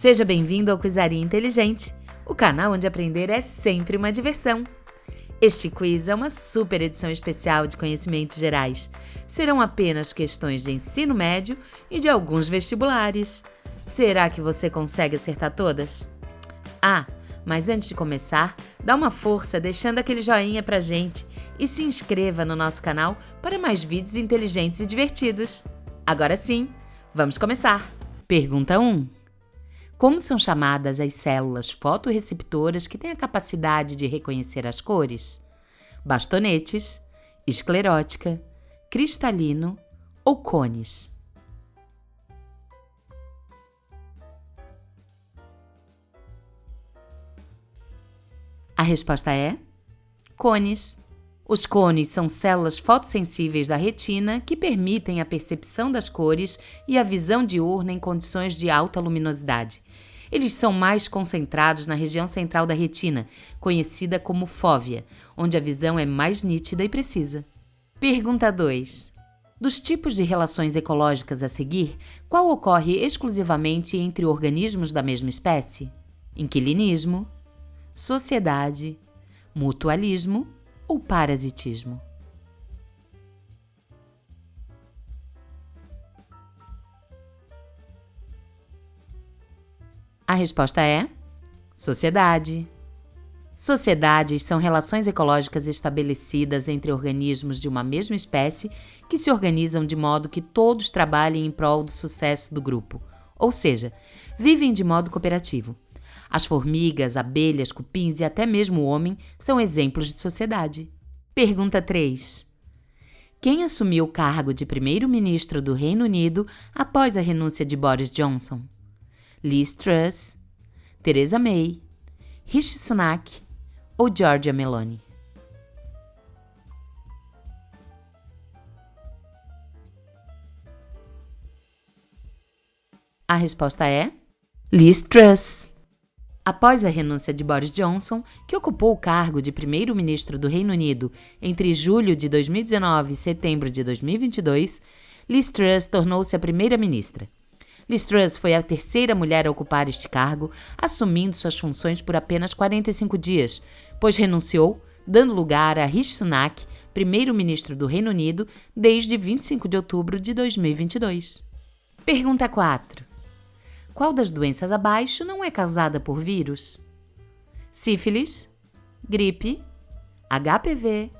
Seja bem-vindo ao Quizaria Inteligente, o canal onde aprender é sempre uma diversão. Este quiz é uma super edição especial de conhecimentos gerais. Serão apenas questões de ensino médio e de alguns vestibulares. Será que você consegue acertar todas? Mas antes de começar, dá uma força deixando aquele joinha pra gente e se inscreva no nosso canal para mais vídeos inteligentes e divertidos. Agora sim, vamos começar! Pergunta 1. Como são chamadas as células fotorreceptoras que têm a capacidade de reconhecer as cores? Bastonetes, esclerótica, cristalino ou cones? A resposta é cones. Os cones são células fotossensíveis da retina que permitem a percepção das cores e a visão diurna em condições de alta luminosidade. Eles são mais concentrados na região central da retina, conhecida como fóvea, onde a visão é mais nítida e precisa. Pergunta 2. Dos tipos de relações ecológicas a seguir, qual ocorre exclusivamente entre organismos da mesma espécie? Inquilinismo, sociedade, mutualismo ou parasitismo? A resposta é sociedade. Sociedades são relações ecológicas estabelecidas entre organismos de uma mesma espécie que se organizam de modo que todos trabalhem em prol do sucesso do grupo, ou seja, vivem de modo cooperativo. As formigas, abelhas, cupins e até mesmo o homem são exemplos de sociedade. Pergunta 3. Quem assumiu o cargo de primeiro-ministro do Reino Unido após a renúncia de Boris Johnson? Liz Truss, Theresa May, Rishi Sunak ou Giorgia Meloni? A resposta é Liz Truss. Após a renúncia de Boris Johnson, que ocupou o cargo de primeiro-ministro do Reino Unido entre julho de 2019 e setembro de 2022, Liz Truss tornou-se a primeira-ministra. Liz Truss foi a terceira mulher a ocupar este cargo, assumindo suas funções por apenas 45 dias, pois renunciou, dando lugar a Rishi Sunak, primeiro-ministro do Reino Unido, desde 25 de outubro de 2022. Pergunta 4. Qual das doenças abaixo não é causada por vírus? Sífilis, gripe, HPV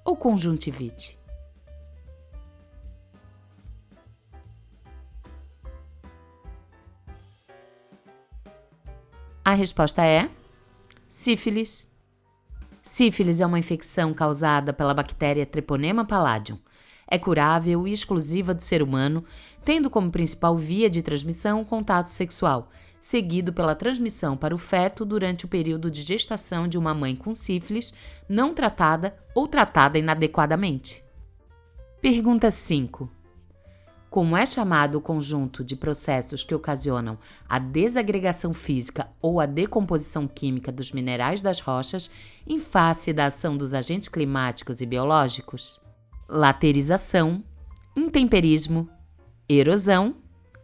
ou conjuntivite? A resposta é sífilis. Sífilis é uma infecção causada pela bactéria Treponema palladium. É curável e exclusiva do ser humano, tendo como principal via de transmissão o contato sexual, seguido pela transmissão para o feto durante o período de gestação de uma mãe com sífilis não tratada ou tratada inadequadamente. Pergunta 5. Como é chamado o conjunto de processos que ocasionam a desagregação física ou a decomposição química dos minerais das rochas em face da ação dos agentes climáticos e biológicos? Laterização, intemperismo, erosão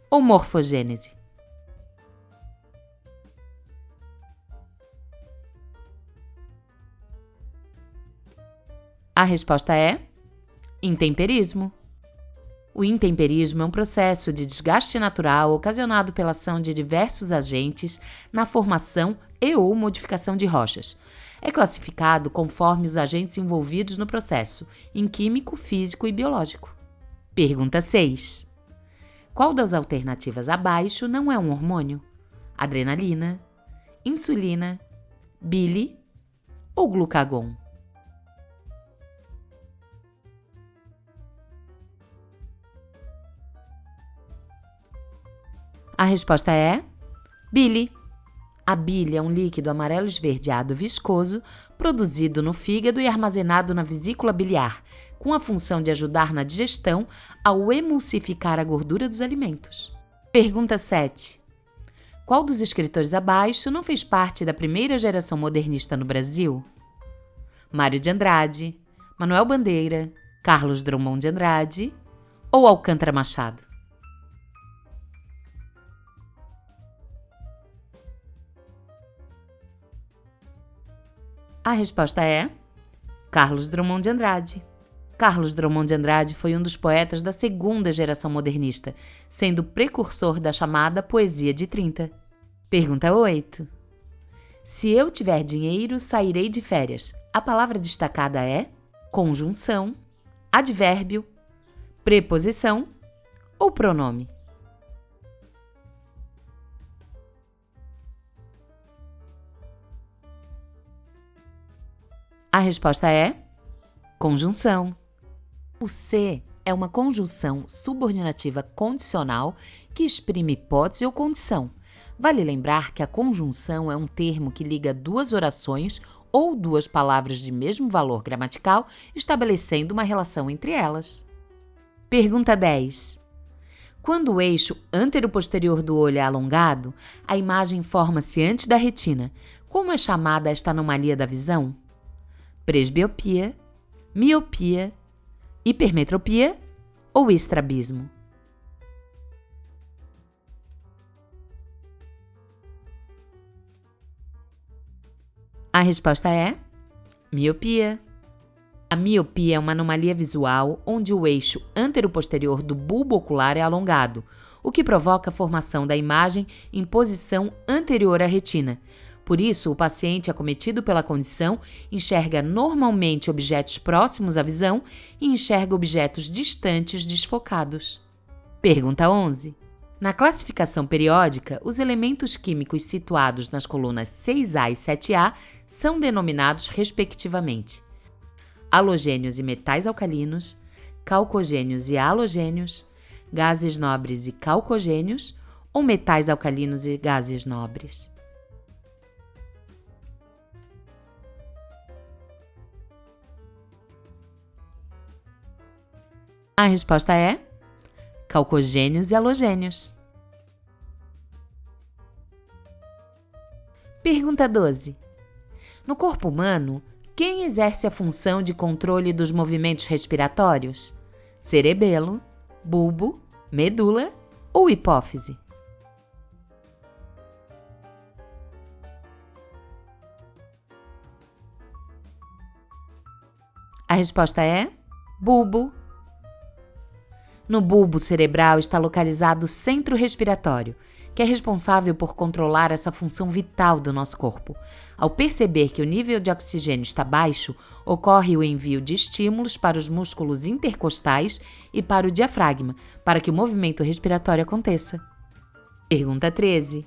ou morfogênese? A resposta é intemperismo. O intemperismo é um processo de desgaste natural ocasionado pela ação de diversos agentes na formação e/ou modificação de rochas. É classificado conforme os agentes envolvidos no processo, em químico, físico e biológico. Pergunta 6. Qual das alternativas abaixo não é um hormônio? Adrenalina, insulina, bile ou glucagon? A resposta é bile. A bile é um líquido amarelo esverdeado viscoso produzido no fígado e armazenado na vesícula biliar, com a função de ajudar na digestão ao emulsificar a gordura dos alimentos. Pergunta 7. Qual dos escritores abaixo não fez parte da primeira geração modernista no Brasil? Mário de Andrade, Manuel Bandeira, Carlos Drummond de Andrade ou Alcântara Machado? A resposta é Carlos Drummond de Andrade. Carlos Drummond de Andrade foi um dos poetas da segunda geração modernista, sendo precursor da chamada poesia de 30. Pergunta 8. Se eu tiver dinheiro, sairei de férias. A palavra destacada é conjunção, advérbio, preposição ou pronome? A resposta é conjunção. O se é uma conjunção subordinativa condicional que exprime hipótese ou condição. Vale lembrar que a conjunção é um termo que liga duas orações ou duas palavras de mesmo valor gramatical, estabelecendo uma relação entre elas. Pergunta 10. Quando o eixo antero-posterior do olho é alongado, a imagem forma-se antes da retina. Como é chamada esta anomalia da visão? Presbiopia, miopia, hipermetropia ou estrabismo? A resposta é miopia. A miopia é uma anomalia visual onde o eixo antero-posterior do bulbo ocular é alongado, o que provoca a formação da imagem em posição anterior à retina. Por isso, o paciente acometido pela condição enxerga normalmente objetos próximos à visão e enxerga objetos distantes desfocados. Pergunta 11. Na classificação periódica, os elementos químicos situados nas colunas 6A e 7A são denominados respectivamente halogênios e metais alcalinos, calcogênios e halogênios, gases nobres e calcogênios ou metais alcalinos e gases nobres? A resposta é calcogênios e halogênios. Pergunta 12. No corpo humano, quem exerce a função de controle dos movimentos respiratórios? Cerebelo, bulbo, medula ou hipófise? A resposta é bulbo. No bulbo cerebral está localizado o centro respiratório, que é responsável por controlar essa função vital do nosso corpo. Ao perceber que o nível de oxigênio está baixo, ocorre o envio de estímulos para os músculos intercostais e para o diafragma, para que o movimento respiratório aconteça. Pergunta 13.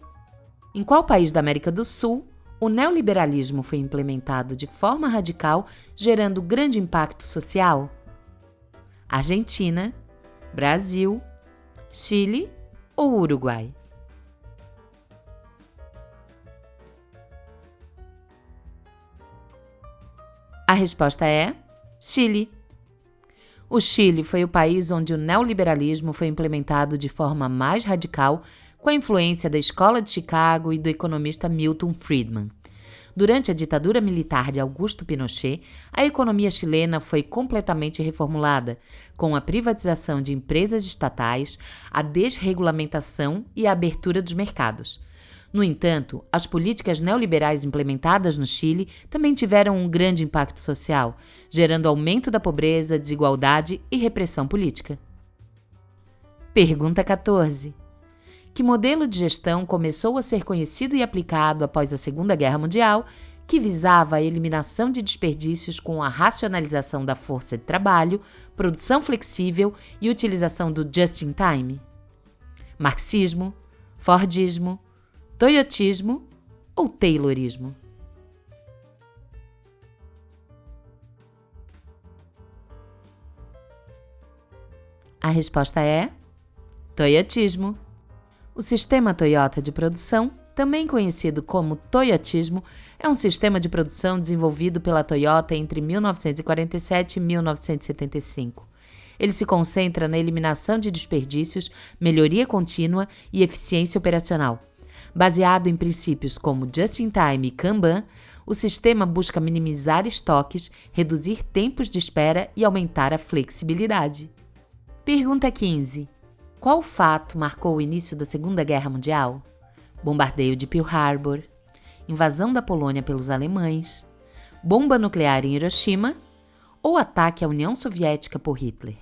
Em qual país da América do Sul o neoliberalismo foi implementado de forma radical, gerando grande impacto social? Argentina, Brasil, Chile ou Uruguai? A resposta é Chile. O Chile foi o país onde o neoliberalismo foi implementado de forma mais radical, com a influência da Escola de Chicago e do economista Milton Friedman. Durante a ditadura militar de Augusto Pinochet, a economia chilena foi completamente reformulada, com a privatização de empresas estatais, a desregulamentação e a abertura dos mercados. No entanto, as políticas neoliberais implementadas no Chile também tiveram um grande impacto social, gerando aumento da pobreza, desigualdade e repressão política. Pergunta 14. Que modelo de gestão começou a ser conhecido e aplicado após a Segunda Guerra Mundial, que visava a eliminação de desperdícios com a racionalização da força de trabalho, produção flexível e utilização do just-in-time? Marxismo, Fordismo, Toyotismo ou Taylorismo? A resposta é Toyotismo. O sistema Toyota de produção, também conhecido como Toyotismo, é um sistema de produção desenvolvido pela Toyota entre 1947 e 1975. Ele se concentra na eliminação de desperdícios, melhoria contínua e eficiência operacional. Baseado em princípios como Just-in-Time e Kanban, o sistema busca minimizar estoques, reduzir tempos de espera e aumentar a flexibilidade. Pergunta 15. Qual fato marcou o início da Segunda Guerra Mundial? Bombardeio de Pearl Harbor, invasão da Polônia pelos alemães, bomba nuclear em Hiroshima ou ataque à União Soviética por Hitler?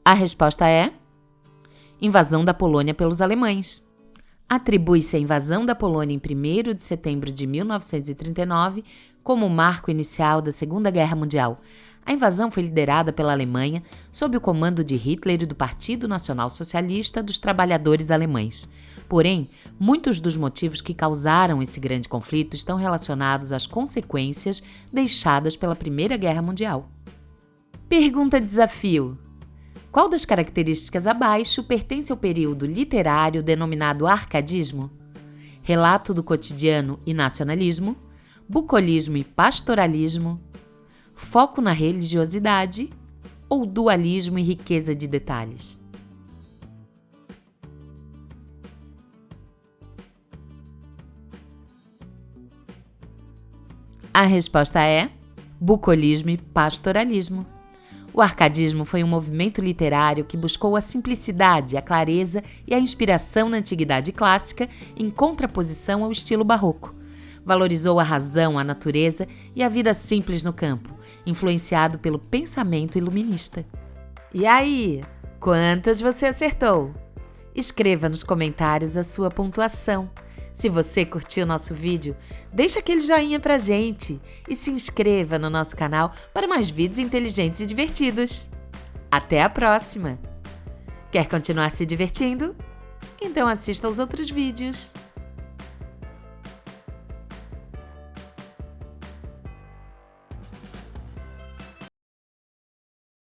A resposta é invasão da Polônia pelos alemães. Atribui-se a invasão da Polônia em 1º de setembro de 1939 como o marco inicial da Segunda Guerra Mundial. A invasão foi liderada pela Alemanha sob o comando de Hitler e do Partido Nacional Socialista dos Trabalhadores Alemães. Porém, muitos dos motivos que causaram esse grande conflito estão relacionados às consequências deixadas pela Primeira Guerra Mundial. Pergunta desafio: qual das características abaixo pertence ao período literário denominado arcadismo? Relato do cotidiano e nacionalismo, bucolismo e pastoralismo, foco na religiosidade ou dualismo e riqueza de detalhes? A resposta é bucolismo e pastoralismo. O arcadismo foi um movimento literário que buscou a simplicidade, a clareza e a inspiração na antiguidade clássica em contraposição ao estilo barroco. Valorizou a razão, a natureza e a vida simples no campo, influenciado pelo pensamento iluminista. E aí, quantas você acertou? Escreva nos comentários a sua pontuação. Se você curtiu nosso vídeo, deixa aquele joinha pra gente e se inscreva no nosso canal para mais vídeos inteligentes e divertidos. Até a próxima! Quer continuar se divertindo? Então assista aos outros vídeos.